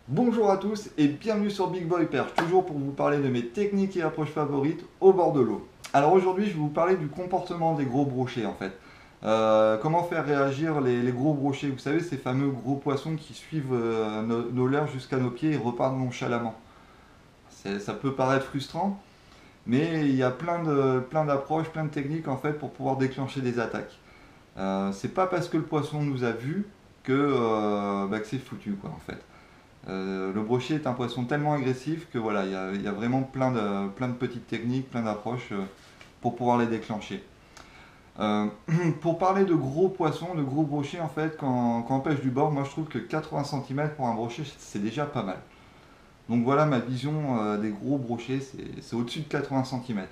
Bonjour à tous et bienvenue sur Big Boy Perche, toujours pour vous parler de mes techniques et approches favorites au bord de l'eau. Alors aujourd'hui, je vais vous parler du comportement des gros brochets en fait. Comment faire réagir les gros brochets, vous savez, ces fameux gros poissons qui suivent nos leurres jusqu'à nos pieds et repartent nonchalamment. Ça peut paraître frustrant, mais il y a plein d'approches, plein de techniques en fait pour pouvoir déclencher des attaques. C'est pas parce que le poisson nous a vus que c'est foutu quoi en fait. Le brochet est un poisson tellement agressif que voilà, il y a vraiment plein de petites techniques, plein d'approches pour pouvoir les déclencher. Euh, pour parler de gros poissons, de gros brochets, en fait, quand on pêche du bord, moi je trouve que 80 cm pour un brochet, c'est déjà pas mal. Donc voilà ma vision des gros brochets, c'est au-dessus de 80 cm.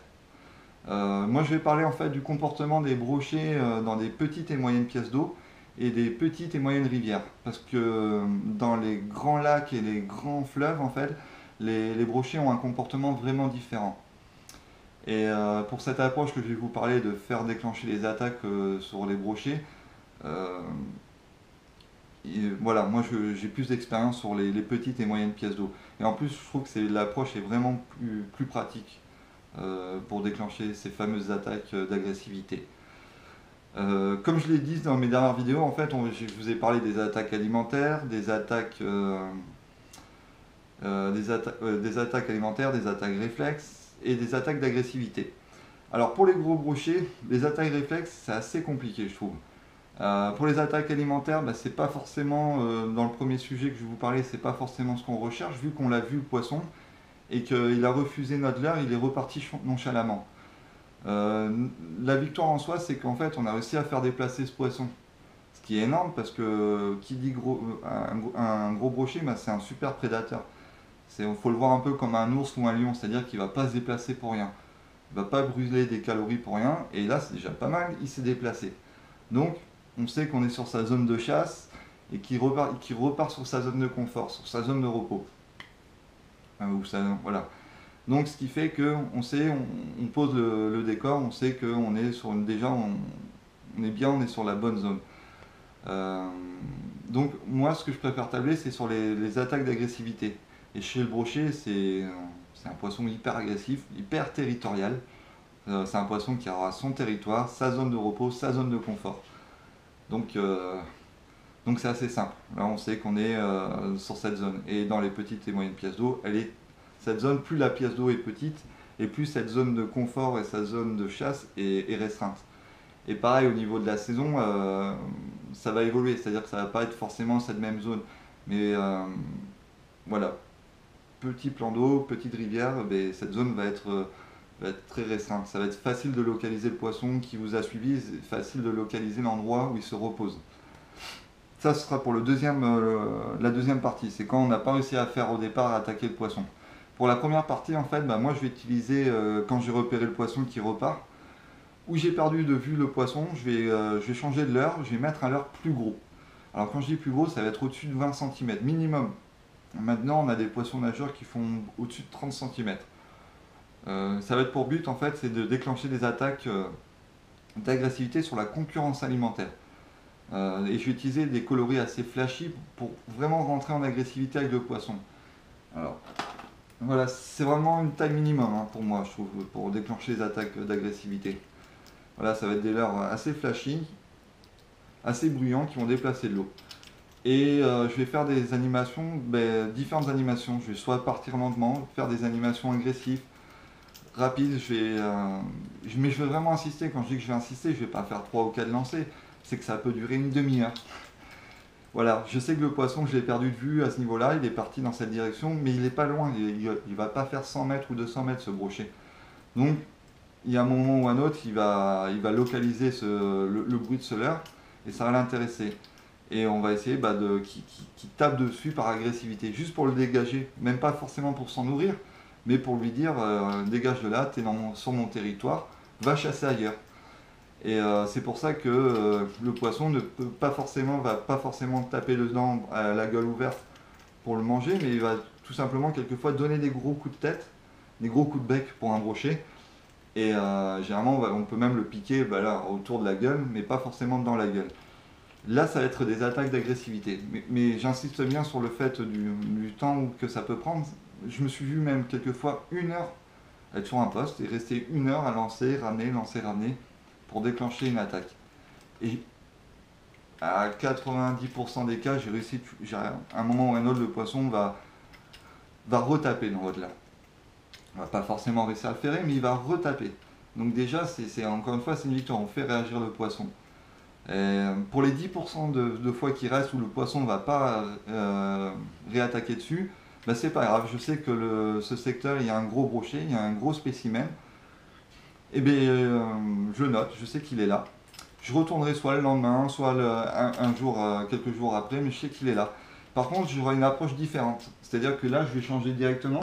Moi je vais parler en fait du comportement des brochets dans des petites et moyennes pièces d'eau et des petites et moyennes rivières. Parce que dans les grands lacs et les grands fleuves, en fait, les brochets ont un comportement vraiment différent. Et pour cette approche que je vais vous parler de faire déclencher les attaques sur les brochets, euh, voilà, moi j'ai plus d'expérience sur les petites et moyennes pièces d'eau. Et en plus, je trouve que l'approche est vraiment plus pratique pour déclencher ces fameuses attaques d'agressivité. Comme je l'ai dit dans mes dernières vidéos, en fait, je vous ai parlé des attaques alimentaires, des attaques alimentaires, des attaques réflexes et des attaques d'agressivité. Alors pour les gros brochets, les attaques réflexes, c'est assez compliqué, je trouve. Pour les attaques alimentaires, c'est pas forcément, dans le premier sujet que je vais vous parler, c'est pas forcément ce qu'on recherche, vu qu'on l'a vu le poisson et qu'il a refusé notre leurre, il est reparti nonchalamment. La victoire en soi, c'est qu'en fait, on a réussi à faire déplacer ce poisson. Ce qui est énorme parce que qui dit un gros brochet, c'est un super prédateur. Il faut le voir un peu comme un ours ou un lion, c'est-à-dire qu'il ne va pas se déplacer pour rien. Il ne va pas brûler des calories pour rien, et là c'est déjà pas mal, il s'est déplacé. Donc on sait qu'on est sur sa zone de chasse et qu'il repart sur sa zone de confort, sur sa zone de repos. Voilà. Donc ce qui fait qu'on sait, on pose le décor, on sait qu'on est sur déjà on est bien, on est sur la bonne zone. Euh, donc moi ce que je préfère tabler c'est sur les attaques d'agressivité. Et chez le brochet c'est un poisson hyper agressif, hyper territorial. C'est un poisson qui aura son territoire, sa zone de repos, sa zone de confort. Donc donc c'est assez simple. Là on sait qu'on est sur cette zone. Et dans les petites et moyennes pièces d'eau, cette zone, plus la pièce d'eau est petite, et plus cette zone de confort et sa zone de chasse est restreinte. Et pareil au niveau de la saison, ça va évoluer, c'est-à-dire que ça va pas être forcément cette même zone. Mais voilà, petit plan d'eau, petite rivière, cette zone va être très restreinte. Ça va être facile de localiser le poisson qui vous a suivi, c'est facile de localiser l'endroit où il se repose. Ça, ce sera pour la deuxième partie, c'est quand on n'a pas réussi à faire au départ attaquer le poisson. Pour la première partie, en fait, moi je vais utiliser, quand j'ai repéré le poisson qui repart, où j'ai perdu de vue le poisson, je vais changer de leurre, je vais mettre un leurre plus gros. Alors quand je dis plus gros, ça va être au-dessus de 20 cm minimum. Maintenant, on a des poissons nageurs qui font au-dessus de 30 cm. Ça va être pour but, en fait, c'est de déclencher des attaques d'agressivité sur la concurrence alimentaire. Et je vais utiliser des coloris assez flashy pour vraiment rentrer en agressivité avec le poisson. Alors, voilà, c'est vraiment une taille minimum pour moi, je trouve, pour déclencher les attaques d'agressivité. Voilà, ça va être des leurres assez flashy, assez bruyants, qui vont déplacer de l'eau. Et je vais faire des animations, différentes animations. Je vais soit partir lentement, faire des animations agressives, rapides. Mais je vais vraiment insister. Quand je dis que je vais insister, je ne vais pas faire 3 ou 4 lancers. C'est que ça peut durer une demi-heure. Voilà, je sais que le poisson, je l'ai perdu de vue à ce niveau-là. Il est parti dans cette direction, mais il n'est pas loin. Il ne va pas faire 100 mètres ou 200 mètres ce brochet. Donc, il y a un moment ou un autre, il va localiser le bruit de ce leurre et ça va l'intéresser. Et on va essayer qu'il tape dessus par agressivité, juste pour le dégager, même pas forcément pour s'en nourrir, mais pour lui dire dégage de là, tu es sur mon territoire, va chasser ailleurs. Et c'est pour ça que le poisson va pas forcément taper dedans à la gueule ouverte pour le manger, mais il va tout simplement quelquefois donner des gros coups de tête, des gros coups de bec pour un brochet. Et généralement, on peut même le piquer là, autour de la gueule, mais pas forcément dans la gueule. Là, ça va être des attaques d'agressivité. Mais j'insiste bien sur le fait du temps que ça peut prendre. Je me suis vu même quelquefois 1 heure être sur un poste et rester 1 heure à lancer, ramener, pour déclencher une attaque. Et à 90% des cas, j'ai réussi, à un moment ou un autre, le poisson va retaper dans votre leurre. On va pas forcément réussir à le ferrer, mais il va retaper. Donc déjà, encore une fois, c'est une victoire, on fait réagir le poisson. Pour les 10% de fois qui restent où le poisson ne va pas réattaquer dessus, bah c'est pas grave, je sais que ce secteur, il y a un gros brochet, il y a un gros spécimen, et bien je note, je sais qu'il est là. Je retournerai soit le lendemain, soit un jour, quelques jours après, mais je sais qu'il est là. Par contre, j'aurai une approche différente, c'est-à-dire que là, je vais changer directement,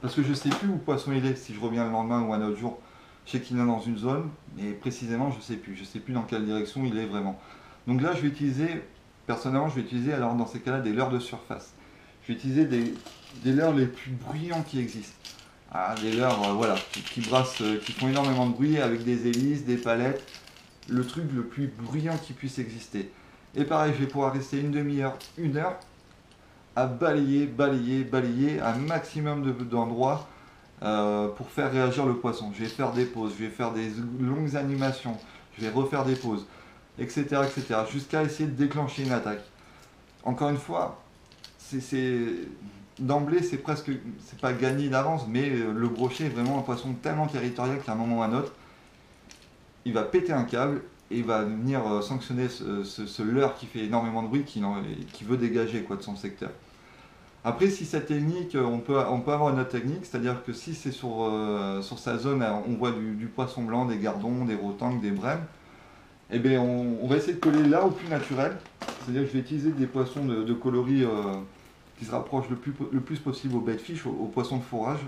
parce que je ne sais plus où le poisson il est, si je reviens le lendemain ou un autre jour. Je sais qu'il est dans une zone, mais précisément, je ne sais plus. Je ne sais plus dans quelle direction il est vraiment. Donc là, je vais utiliser, personnellement, je vais utiliser, alors dans ces cas-là, des leurres de surface. Je vais utiliser des leurres les plus bruyants qui existent. Ah, des leurres voilà, qui brassent, qui font énormément de bruit avec des hélices, des palettes, le truc le plus bruyant qui puisse exister. Et pareil, je vais pouvoir rester une demi-heure, 1 heure à balayer un maximum d'endroits pour faire réagir le poisson. Je vais faire des pauses, je vais faire des longues animations, je vais refaire des pauses, etc. jusqu'à essayer de déclencher une attaque. Encore une fois, d'emblée, c'est pas gagné d'avance, mais le brochet est vraiment un poisson tellement territorial qu'à un moment ou à un autre, il va péter un câble et il va venir sanctionner ce leurre qui fait énormément de bruit, qui veut dégager de son secteur. Après, si cette technique, on peut avoir une autre technique, c'est-à-dire que si c'est sur sa zone, on voit du poisson blanc, des gardons, des rotangs, des brèmes, eh bien, on va essayer de coller là au plus naturel. C'est-à-dire que je vais utiliser des poissons de coloris qui se rapprochent le plus possible aux bait fish, aux poissons de fourrage.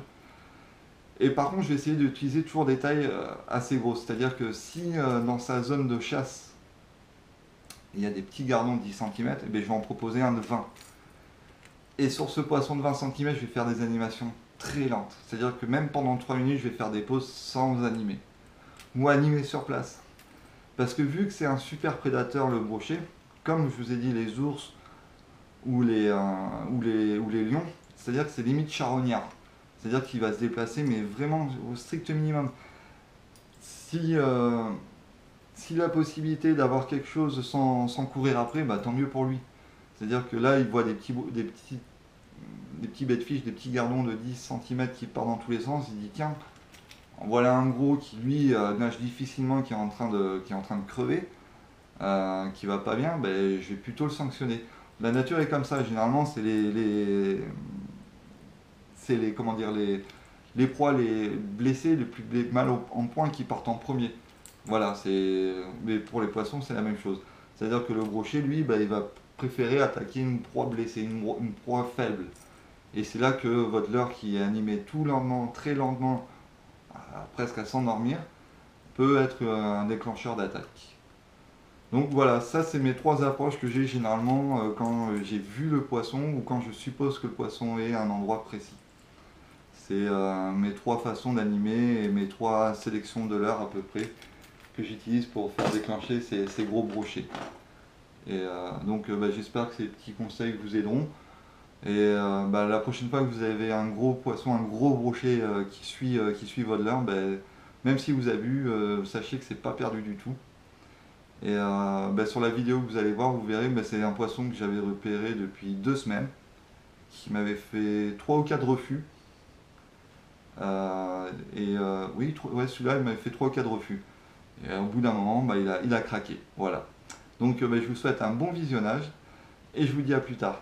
Et par contre, je vais essayer d'utiliser toujours des tailles assez grosses. C'est-à-dire que si dans sa zone de chasse, il y a des petits gardons de 10 cm, eh bien, je vais en proposer un de 20. Et sur ce poisson de 20 cm, je vais faire des animations très lentes. C'est-à-dire que même pendant 3 minutes, je vais faire des pauses sans animer. Ou animer sur place. Parce que vu que c'est un super prédateur, le brochet, comme je vous ai dit, les ours ou les lions, c'est-à-dire que c'est limite charognard. C'est-à-dire qu'il va se déplacer, mais vraiment au strict minimum. Si la possibilité d'avoir quelque chose sans courir après, bah, tant mieux pour lui. C'est-à-dire que là, il voit des petits bait fish, des petits gardons de 10 cm qui partent dans tous les sens. Il dit tiens, voilà un gros qui lui nage difficilement, qui est en train de crever, qui va pas bien, ben, je vais plutôt le sanctionner. La nature est comme ça, généralement c'est les proies les blessés, les plus mal en point qui partent en premier. Voilà, mais pour les poissons c'est la même chose. C'est-à-dire que le brochet, lui, ben, il va préférer attaquer une proie blessée, une proie faible. Et c'est là que votre leurre qui est animé tout lentement, très lentement, presque à s'endormir, peut être un déclencheur d'attaque. Donc voilà, ça c'est mes 3 approches que j'ai généralement quand j'ai vu le poisson ou quand je suppose que le poisson est à un endroit précis. C'est mes 3 façons d'animer et mes 3 sélections de leurre à peu près que j'utilise pour faire déclencher ces gros brochets. Et donc j'espère que ces petits conseils vous aideront. Et la prochaine fois que vous avez un gros poisson, un gros brochet qui suit votre leurre, même si vous avez vu, sachez que c'est pas perdu du tout. Et sur la vidéo que vous allez voir, vous verrez, c'est un poisson que j'avais repéré depuis 2 semaines, qui m'avait fait 3 ou 4 refus. Oui, celui-là, il m'avait fait 3 ou 4 refus. Et au bout d'un moment, il a craqué. Voilà. Donc je vous souhaite un bon visionnage et je vous dis à plus tard.